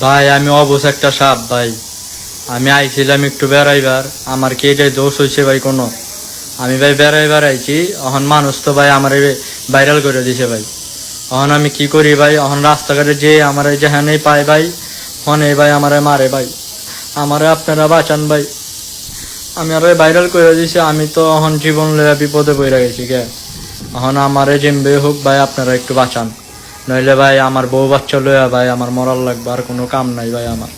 ভাই আমি অবশ একটা সাপ ভাই। আমি আইছিলাম একটু বেড়াইবার, আমার কি এটাই দোষ হয়েছে ভাই কোনো? আমি ভাই বেড়াইবার আইছি, এখন মানুষ তো ভাই আমার ভাইরাল করে দিছে ভাই। এখন আমি কি করি ভাই? এখন রাস্তাঘাটে যে আমার যেখানেই পাই ভাই, হনে ভাই আমারে মারে ভাই। আমারে আপনারা বাঁচান ভাই, আমি আর ভাইরাল করে দিছে। আমি তো এখন জীবন লইয়া বিপদে পড়ে গেছি কে। এখন আমারে যেমবে হোক ভাই আপনারা একটু বাঁচান, নইলে ভাই আমার বউ বাচ্চা লইয়া ভাই আমার মরার লাগবে, আর কোনো কাম নাই ভাই আমার।